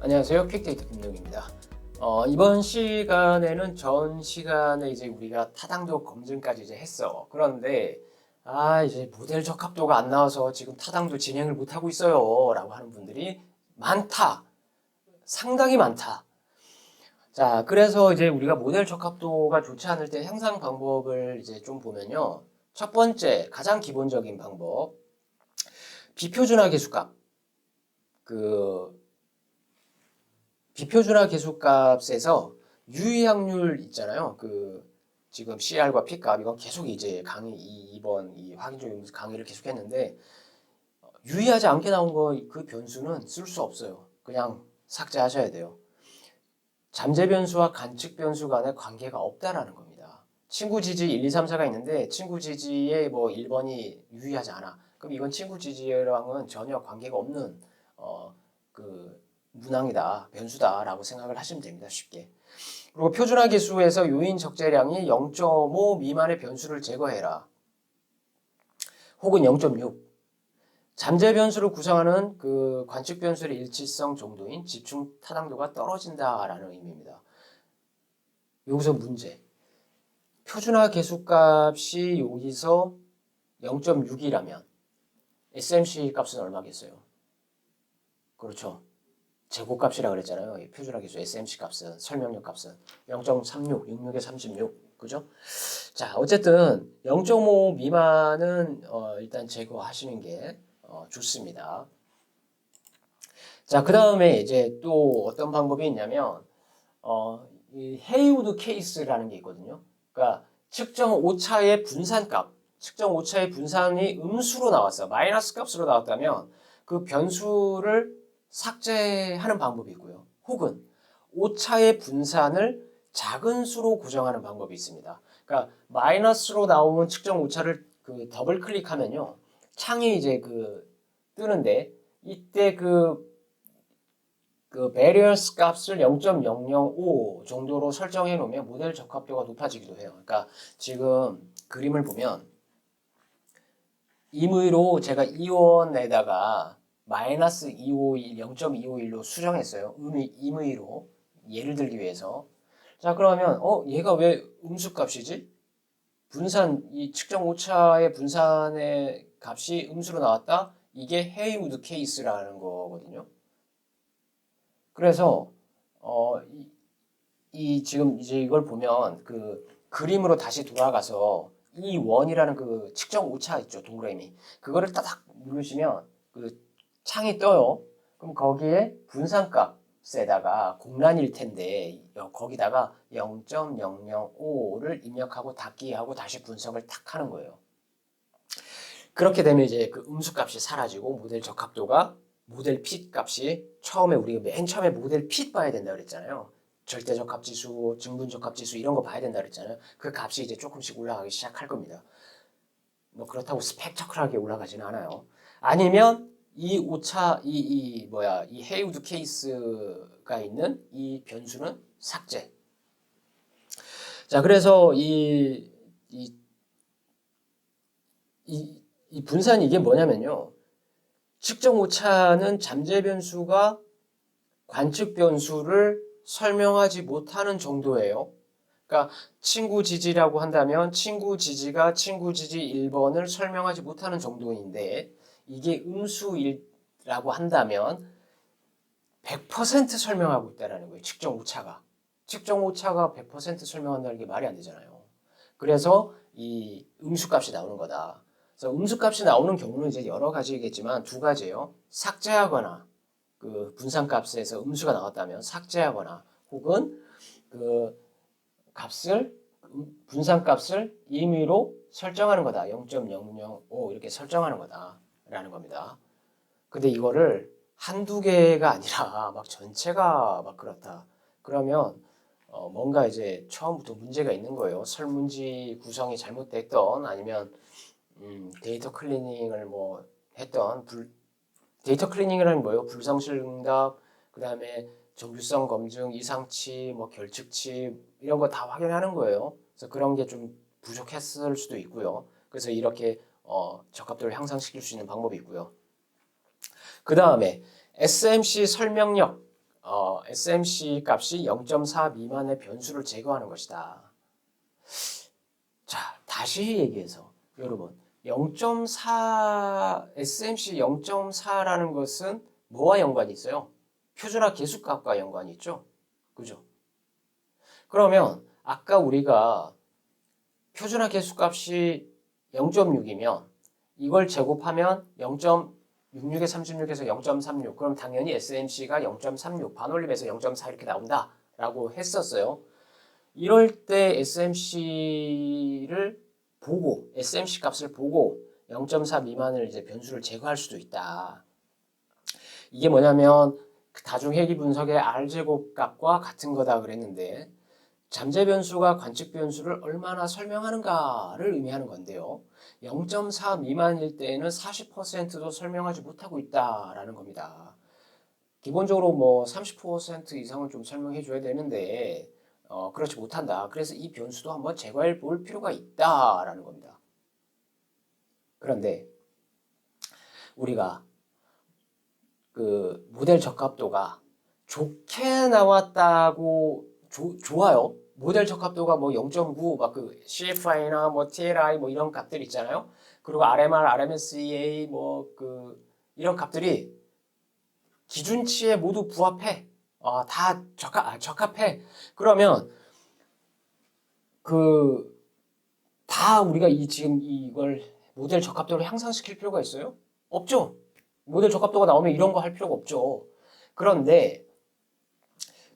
안녕하세요. 퀵데이터 김동입니다. 이번 시간에는 전 시간에 이제 우리가 타당도 검증까지 이제 했어. 그런데 이제 모델 적합도가 안 나와서 지금 타당도 진행을 못 하고 있어요. 라고 하는 분들이 많다. 상당히 많다. 자, 그래서 이제 우리가 모델 적합도가 좋지 않을 때 향상 방법을 이제 좀 보면요. 첫 번째, 가장 기본적인 방법. 비표준화 계수값. 비표준화 계수값에서 유의확률 있잖아요. 지금 CR과 P값 이건 계속 이제 이번 이 확인적 강의를 계속 했는데 유의하지 않게 나온 거 그 변수는 쓸 수 없어요. 그냥 삭제하셔야 돼요. 잠재 변수와 관측 변수 간의 관계가 없다라는 겁니다. 친구 지지 1, 2, 3, 4가 있는데 친구 지지에 뭐 1번이 유의하지 않아. 그럼 이건 친구 지지랑은 전혀 관계가 없는 문항이다, 변수다라고 생각을 하시면 됩니다. 쉽게. 그리고 표준화 계수에서 요인 적재량이 0.5 미만의 변수를 제거해라. 혹은 0.6. 잠재 변수를 구성하는 그 관측 변수의 일치성 정도인 집중 타당도가 떨어진다라는 의미입니다. 여기서 문제. 표준화 계수값이 여기서 0.6이라면 SMC 값은 얼마겠어요? 그렇죠. 제곱값이라 그랬잖아요. 이 표준화 계수 SMC 값은, 설명력 값은 0.36, 66에 36, 그죠? 자, 어쨌든 0.5 미만은 일단 제거하시는 게 좋습니다. 자, 그 다음에 이제 또 어떤 방법이 있냐면 이 헤이우드 케이스라는 게 있거든요. 그러니까 측정 오차의 분산값, 측정 오차의 분산이 음수로 나왔어, 마이너스 값으로 나왔다면 그 변수를 삭제하는 방법이 있고요. 혹은 오차의 분산을 작은 수로 고정하는 방법이 있습니다. 그러니까 마이너스로 나오는 측정 오차를 더블 클릭하면요. 창이 이제 뜨는데 이때 variance 값을 0.005 정도로 설정해 놓으면 모델 적합도가 높아지기도 해요. 그러니까 지금 그림을 보면 임의로 제가 이원에다가 마이너스 251, 0.251로 수정했어요. 임의로. 예를 들기 위해서. 자, 그러면, 얘가 왜 음수값이지? 이 측정 오차의 분산의 값이 음수로 나왔다? 이게 헤이우드 케이스라는 거거든요. 그래서, 지금 이제 이걸 보면 그림으로 다시 돌아가서 이 원이라는 그 측정 오차 있죠, 동그라미. 그거를 따닥 누르시면 창이 떠요. 그럼 거기에 분산값에다가 공란일 텐데 거기다가 0.005를 입력하고 닫기하고 다시 분석을 탁 하는 거예요. 그렇게 되면 이제 그 음수값이 사라지고 모델 적합도가 모델 핏 값이 우리가 맨 처음에 모델 핏 봐야 된다 그랬잖아요. 절대적합지수, 증분적합지수 이런 거 봐야 된다 그랬잖아요. 그 값이 이제 조금씩 올라가기 시작할 겁니다. 뭐 그렇다고 스펙터클하게 올라가지는 않아요. 아니면 이 오차, 이 헤이우드 케이스가 있는 이 변수는 삭제. 자, 그래서 이 분산 이게 뭐냐면요. 측정 오차는 잠재 변수가 관측 변수를 설명하지 못하는 정도예요. 그러니까 친구 지지라고 한다면 친구 지지가 친구 지지 1번을 설명하지 못하는 정도인데 이게 음수라고 한다면 100% 설명하고 있다는 거예요. 측정 오차가. 측정 오차가 100% 설명한다는 게 말이 안 되잖아요. 그래서 이 음수값이 나오는 거다. 그래서 음수값이 나오는 경우는 이제 여러 가지겠지만 두 가지예요. 삭제하거나 분산값에서 음수가 나왔다면 삭제하거나 혹은 분산값을 임의로 설정하는 거다. 0.005 이렇게 설정하는 거다라는 겁니다. 근데 이거를 한두 개가 아니라 막 전체가 막 그렇다. 그러면 뭔가 이제 처음부터 문제가 있는 거예요. 설문지 구성이 잘못됐던 아니면 데이터 클리닝을 뭐 했던 데이터 클리닝이라는 뭐예요? 불성실 응답, 그 다음에 정규성 검증, 이상치, 뭐 결측치 이런 거 다 확인하는 거예요. 그래서 그런 게 좀 부족했을 수도 있고요. 그래서 이렇게 적합도를 향상시킬 수 있는 방법이 있고요. 그 다음에 SMC 설명력, SMC 값이 0.4 미만의 변수를 제거하는 것이다. 자, 다시 얘기해서 여러분 0.4 SMC 0.4라는 것은 뭐와 연관이 있어요? 표준화 계수값과 연관이 있죠. 그죠? 그러면 아까 우리가 표준화 계수값이 0.6이면 이걸 제곱하면 0.66에 36에서 0.36 그럼 당연히 SMC가 0.36 반올림에서 0.4 이렇게 나온다라고 했었어요. 이럴 때 SMC를 보고 SMC 값을 보고 0.4 미만을 이제 변수를 제거할 수도 있다. 이게 뭐냐면 다중회귀 분석의 R제곱 값과 같은 거다 그랬는데 잠재 변수가 관측 변수를 얼마나 설명하는가를 의미하는 건데요. 0.4 미만일 때에는 40%도 설명하지 못하고 있다라는 겁니다. 기본적으로 뭐 30% 이상은 좀 설명해 줘야 되는데 그렇지 못한다. 그래서 이 변수도 한번 제거해 볼 필요가 있다라는 겁니다. 그런데 우리가 그 모델 적합도가 좋게 나왔다고 좋아요. 모델 적합도가 뭐 0.9, 막 그 CFI나 뭐 TLI 뭐 이런 값들 있잖아요. 그리고 RMR, RMSEA 뭐 그 이런 값들이 기준치에 모두 부합해. 다 적합해. 그러면 그 다 우리가 지금 이걸 모델 적합도를 향상시킬 필요가 있어요? 없죠. 모델 적합도가 나오면 이런 거 할 필요가 없죠. 그런데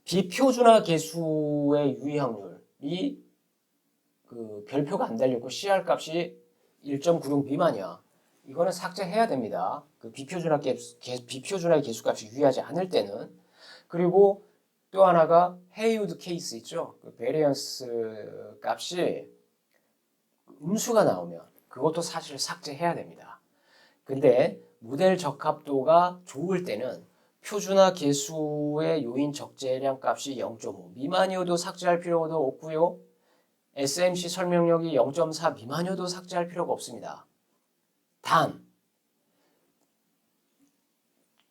비표준화 계수의 유의 확률이 그 별표가 안 달렸고 CR 값이 1.96 미만이야. 이거는 삭제해야 됩니다. 그 비표준화의 계수값이 유의하지 않을 때는. 그리고 또 하나가 헤이우드 케이스 있죠. 그 베리언스 값이 음수가 나오면 그것도 사실 삭제해야 됩니다. 근데 모델 적합도가 좋을 때는 표준화 계수의 요인 적재량 값이 0.5 미만이어도 삭제할 필요도 없고요. SMC 설명력이 0.4 미만이어도 삭제할 필요가 없습니다. 단,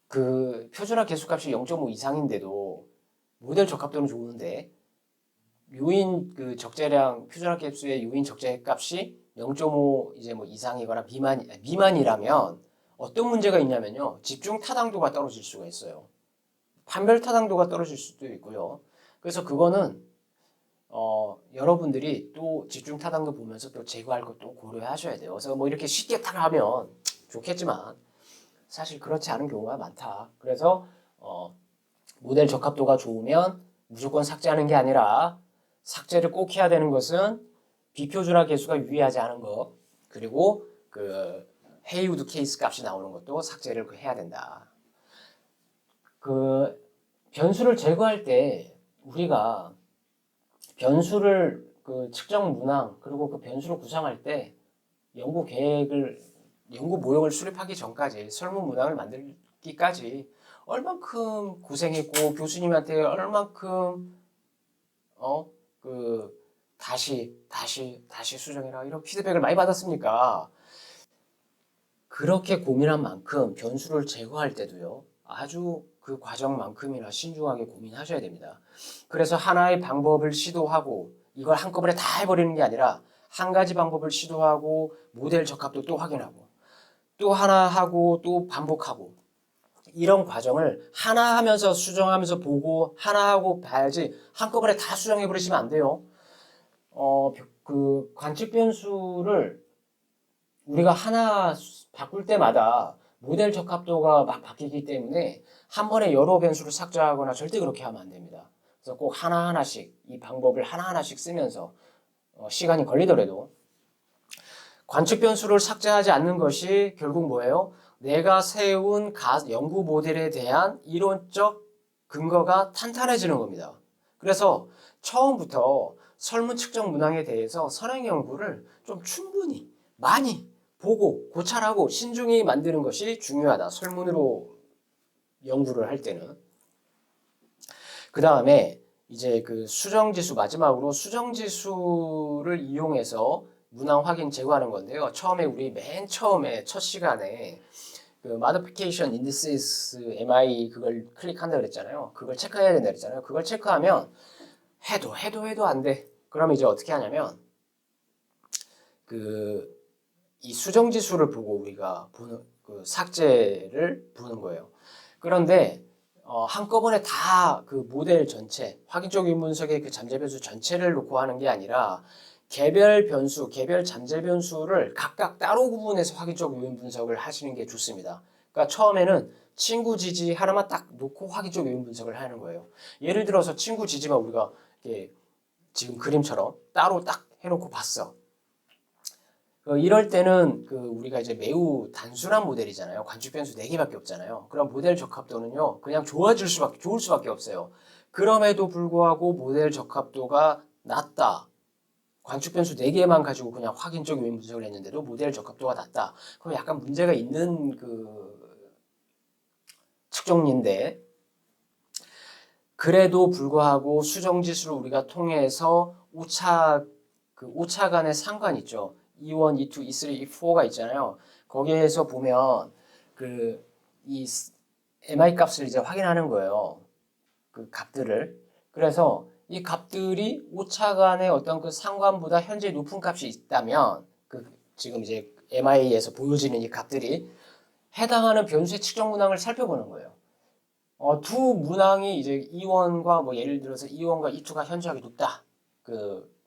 그 표준화 계수값이 0.5 이상인데도 모델 적합도는 좋은데 요인 그 적재량 표준화 계수의 요인 적재 값이 0.5 이제 뭐 이상이거나 미만이라면 어떤 문제가 있냐면요. 집중 타당도가 떨어질 수가 있어요. 판별 타당도가 떨어질 수도 있고요. 그래서 그거는 여러분들이 또 집중 타당도 보면서 또 제거할 것도 고려하셔야 돼요. 그래서 뭐 이렇게 쉽게 딱 하면 좋겠지만 사실 그렇지 않은 경우가 많다. 그래서 모델 적합도가 좋으면 무조건 삭제하는 게 아니라 삭제를 꼭 해야 되는 것은 비표준화 계수가 유의하지 않은 것 그리고 그 헤이우드 케이스 값이 나오는 것도 삭제를 해야 된다. 그 변수를 제거할 때 우리가 변수를 그 측정 문항 그리고 그 변수를 구상할 때 연구 모형을 수립하기 전까지 설문 문항을 만들기까지 얼만큼 고생했고 교수님한테 얼만큼 다시 수정해라 이런 피드백을 많이 받았습니까? 그렇게 고민한 만큼 변수를 제거할 때도요. 아주 그 과정만큼이나 신중하게 고민하셔야 됩니다. 그래서 하나의 방법을 시도하고 이걸 한꺼번에 다 해버리는 게 아니라 한 가지 방법을 시도하고 모델 적합도 또 확인하고 또 하나 하고 또 반복하고 이런 과정을 하나 하면서 수정하면서 보고 하나 하고 봐야지 한꺼번에 다 수정해 버리시면 안 돼요. 그 관측 변수를 우리가 하나 바꿀 때마다 모델 적합도가 막 바뀌기 때문에 한 번에 여러 변수를 삭제하거나 절대 그렇게 하면 안 됩니다. 그래서 꼭 하나하나씩 이 방법을 하나하나씩 쓰면서 시간이 걸리더라도 관측 변수를 삭제하지 않는 것이 결국 뭐예요? 내가 세운 연구 모델에 대한 이론적 근거가 탄탄해지는 겁니다. 그래서 처음부터 설문 측정 문항에 대해서 선행 연구를 좀 충분히 많이 보고 고찰하고 신중히 만드는 것이 중요하다. 설문으로 연구를 할 때는. 그 다음에 이제 그 수정지수 마지막으로 수정지수를 이용해서 문항 확인 제거하는 건데요. 맨 처음에 첫 시간에 그 modification indices MI 그걸 클릭한다 그랬잖아요. 그걸 체크해야 된다 그랬잖아요. 그걸 체크하면 해도 안 돼. 그러면 이제 어떻게 하냐면 그 이 수정 지수를 보고 우리가 보는 그 삭제를 보는 거예요. 그런데 한꺼번에 다 그 모델 전체 확인적 유인 분석의 그 잠재 변수 전체를 놓고 하는 게 아니라 개별 변수, 개별 잠재 변수를 각각 따로 구분해서 확인적 유인 분석을 하시는 게 좋습니다. 그러니까 처음에는 친구 지지 하나만 딱 놓고 확인적 유인 분석을 하는 거예요. 예를 들어서 친구 지지만 우리가 이렇게 지금 그림처럼 따로 딱 해놓고 봤어. 이럴 때는 그 우리가 이제 매우 단순한 모델이잖아요. 관측 변수 4개밖에 없잖아요. 그럼 모델 적합도는요, 그냥 좋을 수밖에 없어요. 그럼에도 불구하고 모델 적합도가 낮다. 관측 변수 4개만 가지고 그냥 확인적 요인 분석을 했는데도 모델 적합도가 낮다. 그럼 약간 문제가 있는 그 측정인데, 그래도 불구하고 수정 지수를 우리가 통해서 오차 간의 상관 있죠. E1, E2, E3, E4가 있잖아요. 거기에서 보면 이 MI 값을 이제 확인하는 거예요. 그 값들을. 그래서 이 값들이 오차 간의 어떤 그 상관보다 현재 높은 값이 있다면 지금 이제 MI에서 보여지는 이 값들이 해당하는 변수의 측정 문항을 살펴보는 거예요. 두 문항이 이제 E1과 뭐 예를 들어서 E1과 E2가 현저하게 높다. 그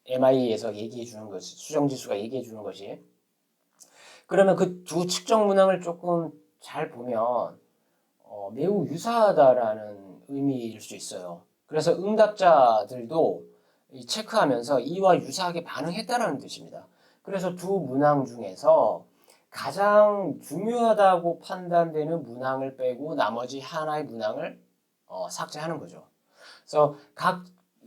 MI에서 얘기해 주는 것이, 수정 지수가 얘기해 주는 것이. 그러면 그 두 측정 문항을 조금 잘 보면 매우 유사하다라는 의미일 수 있어요. 그래서 응답자들도 체크하면서 이와 유사하게 반응했다라는 뜻입니다. 그래서 두 문항 중에서 가장 중요하다고 판단되는 문항을 빼고 나머지 하나의 문항을 삭제하는 거죠. 그래서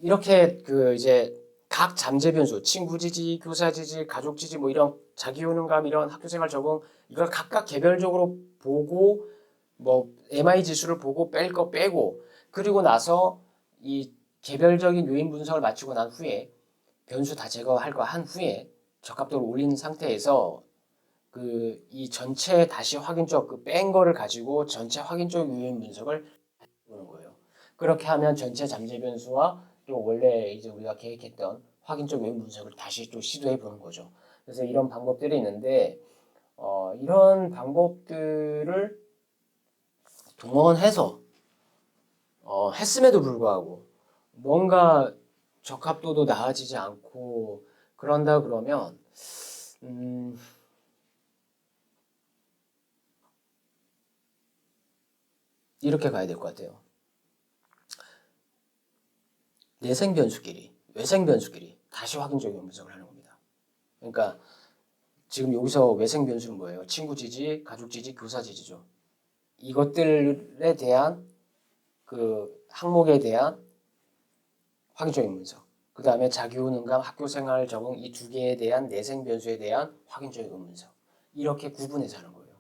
이렇게 이제 각 잠재 변수, 친구 지지, 교사 지지, 가족 지지, 뭐 이런 자기 효능감, 이런 학교생활 적응, 이걸 각각 개별적으로 보고, 뭐 MI 지수를 보고 뺄 거 빼고, 그리고 나서 이 개별적인 요인 분석을 마치고 난 후에 변수 다 제거할 거 한 후에 적합도를 올린 상태에서 이 전체 다시 확인적 뺀 거를 가지고 전체 확인적 요인 분석을 보는 거예요. 그렇게 하면 전체 잠재 변수와 또 원래 이제 우리가 계획했던 확인적 요인 분석을 다시 또 시도해 보는 거죠. 그래서 이런 방법들이 있는데 이런 방법들을 동원해서 했음에도 불구하고 뭔가 적합도도 나아지지 않고 그런다 그러면 이렇게 가야 될 것 같아요. 내생 변수끼리, 외생 변수끼리 다시 확인적 요인 분석을 하는 겁니다. 그러니까 지금 여기서 외생 변수는 뭐예요? 친구 지지, 가족 지지, 교사 지지죠. 이것들에 대한 항목에 대한 확인적인 분석. 그 다음에 자기효능감, 학교생활 적응 이 두 개에 대한 내생 변수에 대한 확인적인 분석. 이렇게 구분해서 하는 거예요.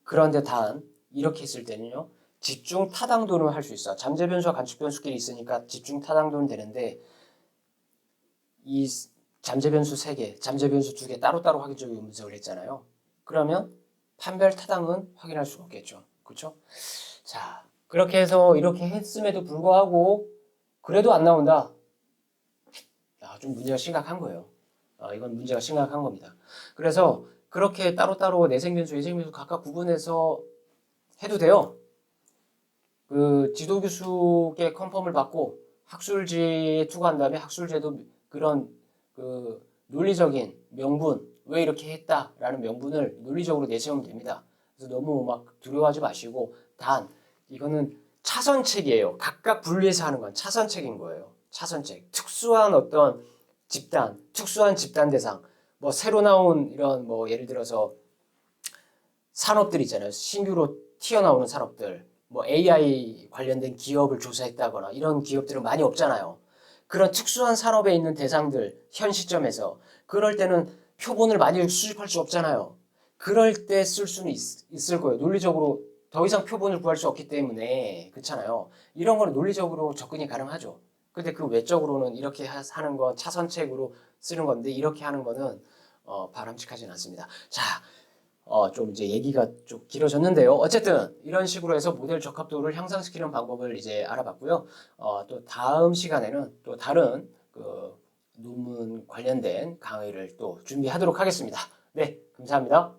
그런데 단 이렇게 했을 때는요. 집중 타당도를 할 수 있어. 잠재 변수와 관측 변수끼리 있으니까 집중 타당도는 되는데 이 잠재 변수 3개, 잠재 변수 2개 따로따로 확인적 요인 분석을 했잖아요. 그러면 판별 타당은 확인할 수가 없겠죠. 그렇죠? 자, 그렇게 해서 이렇게 했음에도 불구하고 그래도 안 나온다. 좀 문제가 심각한 거예요. 이건 문제가 심각한 겁니다. 그래서 그렇게 따로따로 내생 변수, 외생 변수 각각 구분해서 해도 돼요. 지도 교수께 컨펌을 받고 학술지에 투과한 다음에 학술지에도 그런 논리적인 명분, 왜 이렇게 했다라는 명분을 논리적으로 내세우면 됩니다. 그래서 너무 막 두려워하지 마시고 단 이거는 차선책이에요. 각각 분리해서 하는 건 차선책인 거예요. 차선책. 특수한 어떤 집단, 특수한 집단 대상, 뭐 새로 나온 이런 뭐 예를 들어서 산업들 있잖아요. 신규로 튀어나오는 산업들, 뭐 AI 관련된 기업을 조사했다거나 이런 기업들은 많이 없잖아요. 그런 특수한 산업에 있는 대상들 현 시점에서 그럴 때는 표본을 많이 수집할 수 없잖아요. 그럴 때 쓸 수는 있을 거예요. 논리적으로 더 이상 표본을 구할 수 없기 때문에 그렇잖아요. 이런 거는 논리적으로 접근이 가능하죠. 근데 그 외적으로는 이렇게 하는 건 차선책으로 쓰는 건데 이렇게 하는 거는 바람직하지는 않습니다. 자, 좀 이제 얘기가 좀 길어졌는데요. 어쨌든 이런 식으로 해서 모델 적합도를 향상시키는 방법을 이제 알아봤고요. 또 다음 시간에는 또 다른 그 논문 관련된 강의를 또 준비하도록 하겠습니다. 네, 감사합니다.